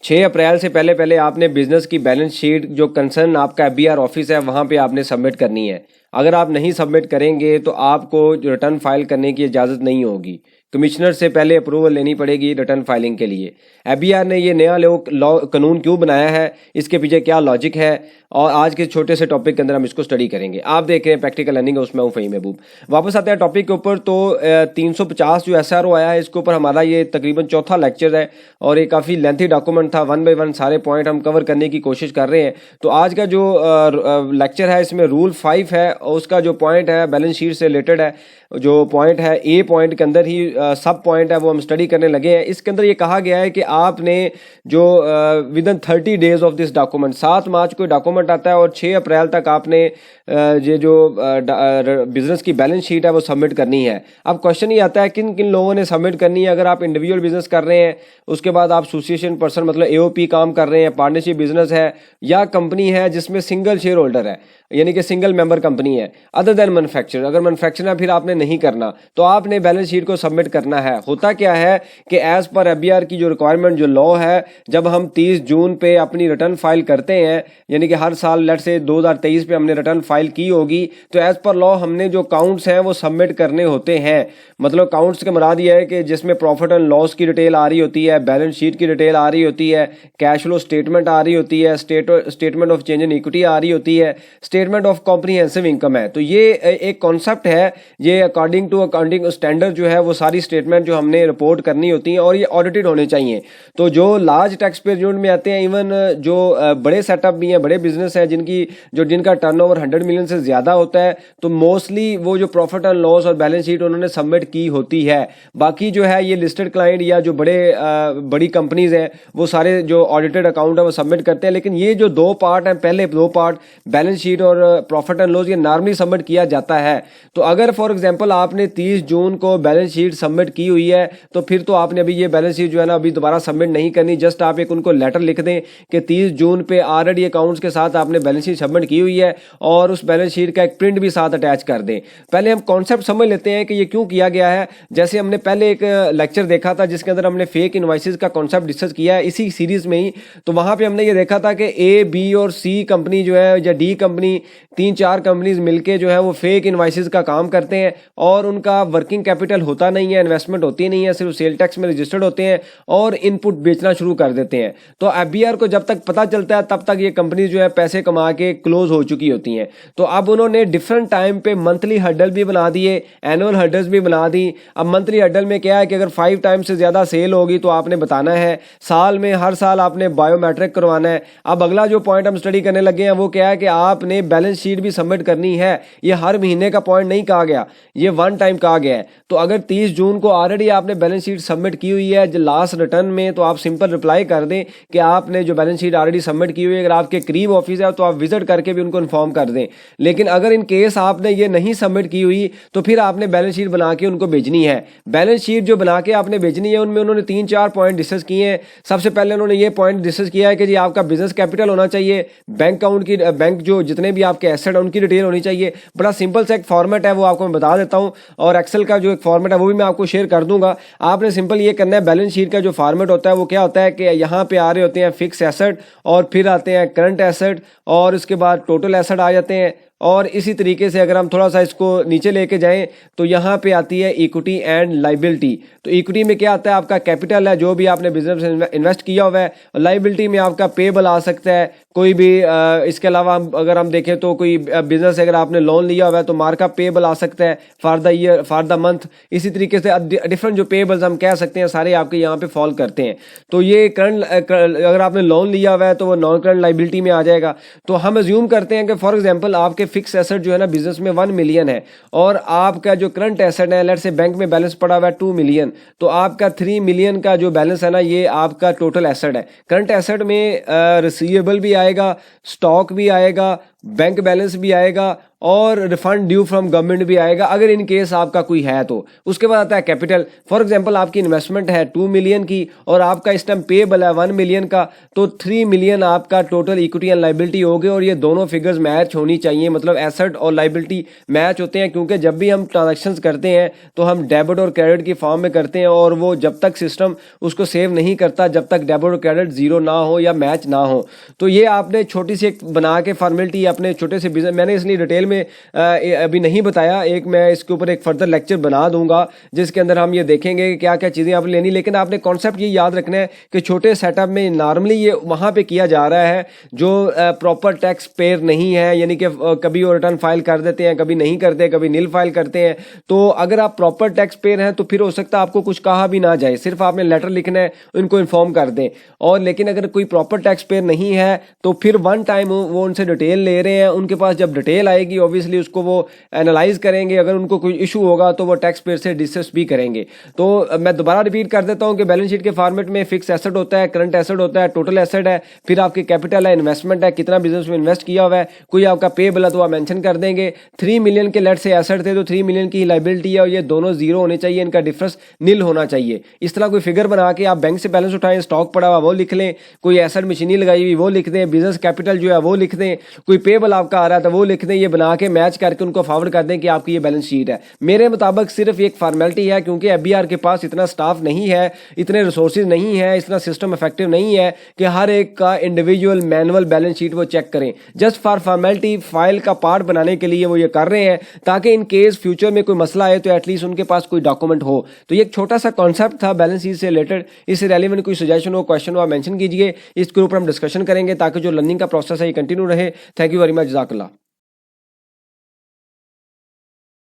6 अप्रैल से पहले पहले आपने बिजनेस की बैलेंस शीट जो कंसर्न आपका एफबीआर ऑफिस है वहाँ पे आपने सबमिट करनी है। अगर आप नहीं सबमिट करेंगे तो आपको जो रिटर्न फाइल करने की इजाज़त नहीं होगी। कमिश्नर से पहले अप्रूवल लेनी पड़ेगी रिटर्न फाइलिंग के लिए। एफबीआर ने ये नया लॉ कानून क्यों बनाया है, इसके पीछे क्या लॉजिक है, और आज के छोटे से टॉपिक के अंदर हम इसको स्टडी करेंगे। आप देख रहे हैं प्रैक्टिकल लर्निंग, उसमें हूँ फ़हीम महबूब। वापस आते हैं टॉपिक के ऊपर। तो 350 जो SRO आया है, इसके ऊपर हमारा ये तकरीबन चौथा लेक्चर है और ये काफ़ी लेंथी डॉक्यूमेंट था। 1 बाय 1 सारे पॉइंट हम कवर करने की कोशिश कर रहे हैं। तो आज का जो लेक्चर है इसमें रूल 5 है और उसका जो पॉइंट है बैलेंस शीट से रिलेटेड है। जो पॉइंट है ए पॉइंट के अंदर ही सब पॉइंट है वो हम स्टडी करने लगे हैं। इसके अंदर ये कहा गया है कि आपने जो with in 30 days of this document, 7 मार्च को डॉक्यूमेंट आता है और 6 अप्रैल तक आपने ये जो बिजनेस की बैलेंस शीट है वो सबमिट करनी है। अब क्वेश्चन ये आता है किन किन लोगों ने सबमिट करनी है। अगर आप इंडिविजुअल बिजनेस कर रहे हैं, उसके बाद आप एसोसिएशन पर्सन मतलब AOP काम कर रहे हैं, पार्टनरशिप बिजनेस है, या कंपनी है जिसमें सिंगल शेयर होल्डर है यानी कि सिंगल मेंबर कंपनी है, अदर देन मैन्युफैक्चरर। अगर मैन्युफैक्चरर है फिर आपने नहीं करना, तो आपने बैलेंस शीट को सबमिट करना है। होता क्या है कि एज पर एफबीआर की जो रिक्वायरमेंट जो लॉ है, जब हम 30 जून पे अपनी रिटर्न फाइल करते हैं, यानी कि हर साल लेट से 2023 पे हमने रिटर्न फाइल की होगी, तो एज पर लॉ हमने जो काउंट्स हैं वो सबमिट करने होते हैं। मतलब काउंट्स के मुराद ये है कि जिसमें प्रॉफिट एंड लॉस की डिटेल आ रही होती है, बैलेंस शीट की डिटेल आ रही होती है, कैश फ्लो स्टेटमेंट आ रही होती है, statement of change in equity आ रही होती है, स्टेटमेंट ऑफ कॉम्प्रिहेंसिव इनकम है। तो ये एक कॉन्सेप्ट है, ये अकॉर्डिंग टू अकाउंटिंग स्टैंडर्ड जो है वो सारी स्टेटमेंट जो हमने रिपोर्ट करनी होती हैं और ये ऑडिटेड होने चाहिए। तो जो लार्ज टैक्स पेयर यूनिट में आते हैं, इवन जो बड़े सेटअप भी हैं, बड़े बिजनेस है जिनका टर्नओवर 100 मिलियन से ज़्यादा होता है, तो मोस्टली वो जो प्रॉफिट एंड लॉस और बैलेंस शीट उन्होंने सबमिट की होती है। बाकी जो है ये लिस्टेड क्लाइंट या जो बड़ी कंपनीज हैं वो सारे जो ऑडिटेड अकाउंट है वो सबमिट करते हैं। लेकिन ये जो 2 पार्ट हैं, पहले 2 पार्ट बैलेंस शीट और प्रॉफिट एंड लॉस, ये नॉर्मली सबमिट किया जाता है। तो अगर फॉर एग्जांपल आपने 30 जून को बैलेंस शीट सबमिट की हुई है, तो फिर तो आपने अभी ये बैलेंस शीट जो है ना अभी दोबारा सबमिट नहीं करनी। जस्ट आप एक उनको लेटर लिख दें कि 30 जून पे ऑलरेडी अकाउंट्स के साथ आपने बैलेंस शीट सबमिट की हुई है और उस बैलेंस शीट का एक प्रिंट भी साथ अटैच कर दें। पहले हम कॉन्सेप्ट समझ लेते हैं कि ये क्यों किया गया है। जैसे हमने पहले एक लेक्चर देखा था जिसके अंदर हमने फेक इनवॉइसेस का कॉन्सेप्ट डिस्कस किया है इसी सीरीज में ही। तो वहां पे हमने ये देखा था कि A, B और C कंपनी जो है या D कंपनी, 3-4 कंपनीज मिलके जो है वो फेक इनवॉइसेस का काम करते हैं और उनका वर्किंग कैपिटल होता नहीं है, इन्वेस्टमेंट होती नहीं है, सिर्फ सेल टैक्स में रजिस्टर्ड होते हैं और इनपुट बेचना शुरू कर देते हैं। तो एफबीआर को जब तक पता चलता है तब तक ये कंपनी जो है पैसे कमा के क्लोज हो चुकी होती हैं। तो अब उन्होंने डिफरेंट टाइम पे मंथली हर्डल भी बना दिए, एनुअल हर्डल्स भी बना दी। अब मंथली हर्डल में क्या है कि अगर 5 टाइम से ज़्यादा सेल होगी तो आपने बताना है, साल में हर साल आपने बायोमेट्रिक करवाना है। अब अगला जो पॉइंट हम स्टडी करने लगे हैं वो क्या है कि आपने बैलेंस शीट भी सबमिट करनी है। ये हर महीने का पॉइंट नहीं कहा गया, ये 1 टाइम कहा गया है। तो अगर 30 जून को ऑलरेडी आपने बैलेंस शीट सबमिट की हुई है लास्ट रिटर्न में, तो आप सिंपल रिप्लाई कर दें कि आपने जो बैलेंस शीट ऑलरेडी सबमिट की हुई है। अगर आपके करीब ऑफिस है तो आप विजिट करके भी उनको इन्फॉर्म कर दें। लेकिन अगर इन केस आपने ये नहीं सबमिट की हुई तो फिर आपने बैलेंस शीट बना के उनको भेजनी है। बैलेंस शीट जो बना के आपने भेजनी है उनमें उन्होंने 3-4 पॉइंट डिस्कस किए हैं। सबसे पहले उन्होंने ये पॉइंट डिस्कस किया है कि जी आपका बिजनेस कैपिटल होना चाहिए, बैंक अकाउंट की, बैंक जो जितने भी आपके एसेट है उनकी डिटेल होनी चाहिए। बड़ा सिंपल सा एक फॉर्मेट है, वो आपको मैं बता देता हूं, और एक्सेल का जो एक फॉर्मेट है वो भी मैं आपको शेयर कर दूंगा। आपने सिंपल ये करना है, बैलेंस शीट का जो फॉर्मेट होता है वो क्या होता है कि यहाँ पे आ रहे होते हैं फिक्स एसेट और फिर आते हैं करंट एसेट और उसके बाद टोटल एसेट आ जाते हैं। और इसी तरीके से अगर हम थोड़ा सा इसको नीचे लेके जाएं तो यहाँ पे आती है इक्विटी एंड लाइबिलिटी। तो इक्विटी में क्या आता है, आपका कैपिटल है जो भी आपने बिजनेस में इन्वेस्ट किया हुआ है। लाइबिलिटी में आपका पेबल आ सकता है कोई भी। इसके अलावा अगर हम देखें तो कोई बिजनेस अगर आपने लोन लिया हुआ है तो मार्कअप पेबल आ सकता है for the year, for the month. इसी तरीके से डिफरेंट जो पेबल्स हम कह सकते हैं सारे आपके यहाँ पे फॉल करते हैं। तो ये करंट, अगर आपने लोन लिया हुआ है तो वो नॉन करंट लाइबिलिटी में आ जाएगा। तो हम अज्यूम करते हैं कि फॉर एग्जाम्पल आपके फिक्स एसेट जो है ना बिजनेस में 1 मिलियन है और आपका जो करंट एसेट है लेट से बैंक में बैलेंस पड़ा हुआ है 2 मिलियन, तो आपका 3 मिलियन का जो बैलेंस है ना ये आपका टोटल एसेट है। करंट एसेट में रिसीवेबल भी आएगा, स्टॉक भी आएगा बैंक बैलेंस भी आएगा और रिफंड ड्यू फ्रॉम गवर्नमेंट भी आएगा अगर इन केस आपका कोई है तो। उसके बाद आता है कैपिटल। फॉर एग्जांपल आपकी इन्वेस्टमेंट है 2 मिलियन की और आपका इस टाइम पेबल है 1 मिलियन का, तो 3 मिलियन आपका टोटल इक्विटी एंड लाइबिलिटी हो गए और ये दोनों फिगर्स मैच होनी चाहिए, मतलब एसेट और लाइबिलिटी मैच होते हैं, क्योंकि जब भी हम ट्रांजेक्शन्स करते हैं तो हम डेबिट और क्रेडिट की फॉर्म में करते हैं और वो जब तक सिस्टम उसको सेव नहीं करता जब तक डेबिट और क्रेडिट जीरो ना हो या मैच ना हो। तो ये आपने छोटी सी एक बना के फॉर्मेलिटी अपने छोटे से बिजनेस, मैंने इसलिए डिटेल में अभी नहीं बताया, एक मैं इसके ऊपर एक फर्दर लेक्चर बना दूंगा जिसके अंदर हम ये देखेंगे कि क्या क्या चीज़ें आपने लेनी। लेकिन आपने कॉन्सेप्ट ये याद रखना है कि छोटे सेटअप में नॉर्मली ये वहाँ पे किया जा रहा है जो प्रॉपर टैक्स पेयर नहीं है, यानी कि कभी वो रिटर्न फाइल कर देते हैं, कभी नहीं करते, कभी नील फाइल करते हैं। तो अगर आप प्रॉपर टैक्स पेयर हैं तो फिर हो सकता है आपको कुछ कहा भी ना जाए, सिर्फ आपने लेटर लिखना है, उनको इन्फॉर्म कर दें। और लेकिन अगर कोई प्रॉपर टैक्स पेयर नहीं है तो फिर वन टाइम वो उनसे डिटेल ले रहे हैं, उनके पास जब डिटेल आएगी ऑब्वियसली उसको वो एनालाइज करेंगे, अगर उनको कोई इशू होगा तो वो टैक्स पेयर से डिस्कस भी करेंगे। तो मैं दोबारा रिपीट कर देता हूं कि बैलेंस शीट के फॉर्मेट में फिक्स एसेट होता है, करंट एसेट होता है, टोटल एसेट है, फिर आपकी कैपिटल है, इन्वेस्टमेंट है, कितना बिजनेस में इन्वेस्ट किया हुआ है, कोई आपका पेबल है तो आप मेंशन कर देंगे। 3 मिलियन के लेट से एसेट थे तो 3 मिलियन की लाइबिलिटी है और ये दोनों जीरो होने चाहिए, इनका डिफरेंस नील होना चाहिए। इस तरह कोई फिगर बना के आप बैंक से बैलेंस उठाएं, स्टॉक पड़ा हुआ वो लिख लें, कोई एसेट मशीनरी लगाई हुई वो लिख दें, बिजनेस कैपिटल जो है वो लिख दें, कोई पेबल आपका आ रहा था वो लिख दें, ये बना के मैच करके उनको फॉरवर्ड कर दें कि आपकी ये बैलेंस शीट है। मेरे मुताबिक सिर्फ एक फॉर्मेलिटी है, क्योंकि एफबीआर के पास इतना स्टाफ नहीं है, इतने रिसोर्सेज नहीं है, इतना सिस्टम इफेक्टिव नहीं है कि हर एक का इंडिविजुअल मैनुअल बैलेंस शीट वो चेक करें। जस्ट फॉर फॉर्मेलिटी फाइल का पार्ट बनाने के लिए वो ये कर रहे हैं ताकि इन केस फ्यूचर में कोई मसला आए तो एटलीस्ट उनके पास कोई डॉक्यूमेंट हो। तो ये एक छोटा सा कॉन्सेप्ट था बैलेंस शीट से रिलेटेड। इससे रेलिवेंट कोई सजेशन हो, क्वेश्चन हो, आप मेंशन कीजिए, इसके ऊपर हम डिस्कशन करेंगे ताकि जो लर्निंग का प्रोसेस है ये कंटिन्यू रहे। थैंक यू वेरी मच, जज़ाकल्लाह।